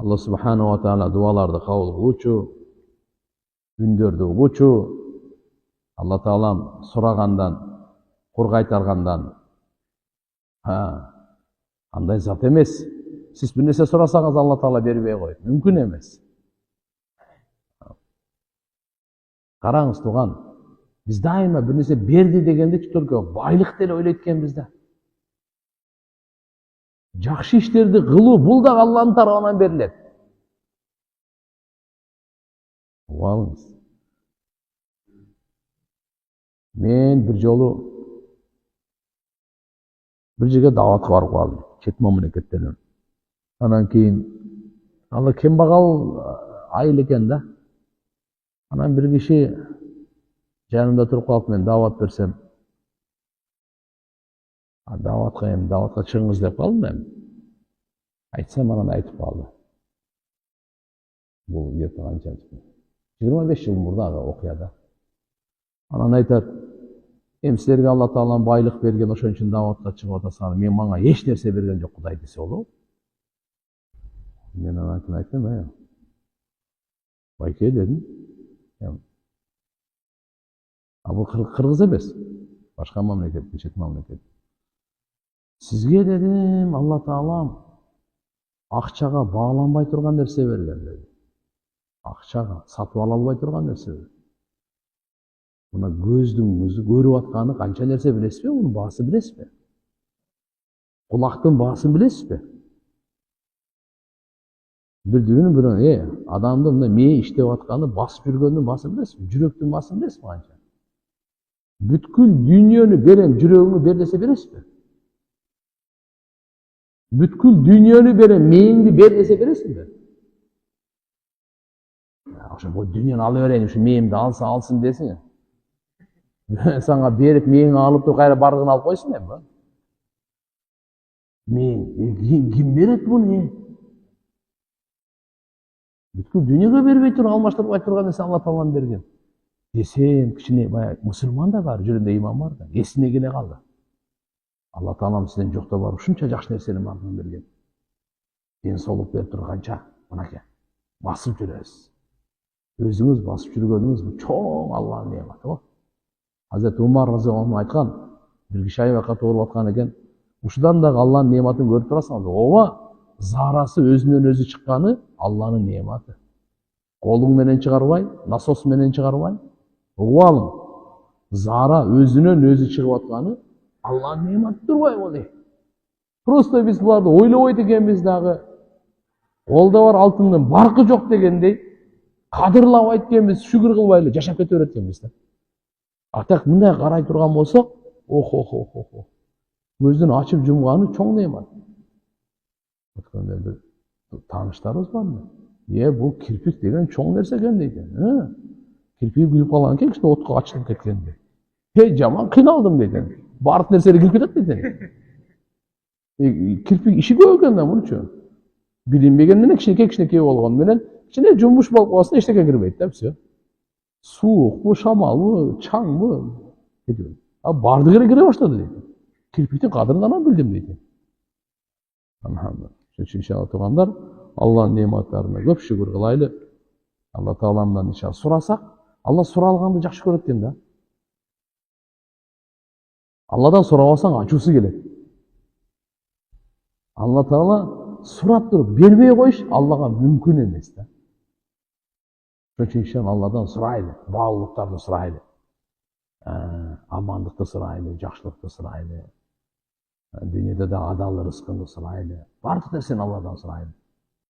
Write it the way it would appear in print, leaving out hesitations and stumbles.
Allah subhanahu wa ta'ala dualardı kabul kıluvçu, ündördü uğuçu. Allah Ta'ala soragandan, kur kaytargandan андай zat emес. Siz bir nерсе сурасаңыз Allah Ta'ala бербей коет. Мүмкүн эмес. Караңыз туган, биз дайыма bir нерсе берди дегенде только байлык деле ойлойт экенбиз да. Жакшы иштерди кылуу бул да Алланын тарабынан берилет. Уалыңыз. Мен bir жолу bir жерге даватка барып калдым. Чет мамлекеттерден. Анан кийин аны кембагал айыл экен да. Анан bir киши жанымда туруп калып мен дават берсем, даватка чыгыңыз деп калдым мен. Айтсам анан айтып калды. Бул где-то канча 25 жыл мурдагы окуяда. Анан айтат, силерге Алла Таалам байлык берген, ошон үчүн даватка чыгып атасыңар. Мен мага эч нерсе берген жок Кудай десе болобу? Мен анан айттым, байке дедим. Бул кыргыз эмес, башка мамлекет, чет мамлекет. Сизге дедим, Алла Таалам акчага багланбай турган нерсе берген деди. Акчага сатып ала албай турган нерсе берген. Мына көздүң көрүп атканы канча нерсе билесизби? Мунун баасын билесизби? Кулактын баасын билесизби? Бирдигинин бирөө, адамдын мына мээ иштеп атканы, басып жүргөндүн баасын билесизби? Жүрөктүн баасын билесизби канча? Бүткүл дүйнөнү берем, жүрөгүңү бер десе бересизби? Бүткүл дүйнөнү берем, мээңди бер десе бересизби? Ошо бул дүйнөнү ала берейин, ушу мээңди алсын десиң. Сага берип, мээңи алып туруп кайра бардыгын алып койсун эми. Мээң ким берет буну? Бүткүл дүйнөгө бербей туруп, алмаштырбай турган нерсе Алла Таалам берген. Десем, кичине баягы мусулман да бар, жүрөгүндө иман бар да, эсине келе калды. Алла Таалам сизден жокто барып ушунча жакшы нерсени мага берген. Ден соолук берип турганча, мынакей, басып жүрөбүз. Өзүңүз басып жүргөнүңүз бул чоң Алланын неаматы го. Hazreti Umar разияллаху айткан, bir kişi ayakta doğru atkan eken, uşudan da Allah'ın nimetini görüp durasınız. Ova zarası özünden özü çıkanı Allah'ın nimeti. Kolun menen çıkarvay, nasos menen çıkarvay. Ova alın. Zara özünden özü çıkıp atkanı Allah'ın nimeti durvay oluyor. Просто biz bularda oylamayt ekenmiz dağı. Olda var altından barkı yok degendey. Kadırlamayt ekenmiz, şükür kılbaylı, yaşap kete öğretkenmiz de. Атак мындай карай турган болсок, көздүн ачып жумганы чоң неемат. Өткөндө бир тааныштарыбыз бармы? Бул кирпик деген чоң нерсе экен дейт. Кирпик күйүп калган экен, кичине отко ачылып кеткен дейт. Жаман кыйналдым дейт. Бардык нерселер кирип кетет дейт. Кирпик иши көп экен да мунчу. Билинбеген менен кичинекей болгон менен кичине жумуш болуп калса эчтеке кирбейт да, все. Soğuk mu, şamal mı, çan mı? Dedi. Bardı gire başladı dedi. Kirpikten kadırından bildim dedi. Elhamdülillah. Çünkü inşallah tuğanlar Allah'ın nimetlerine köp şükür kılaylı. Allah Teala'dan inşallah sorasak, Allah soralğandı жақсы көрөт da. Allah'dan sorabasan açusu gelir. Allah Teala sorat durup bermeye koyuş Allah'a mümkün emes da. Çünkü Allah'dan sıraylı, bağlılıklarını sıraylı, amanlıkta sıraylı, жақшılıkta sıraylı, dünyada da adallı rızkını sıraylı. Bardık dersen Allah'dan sıraylı.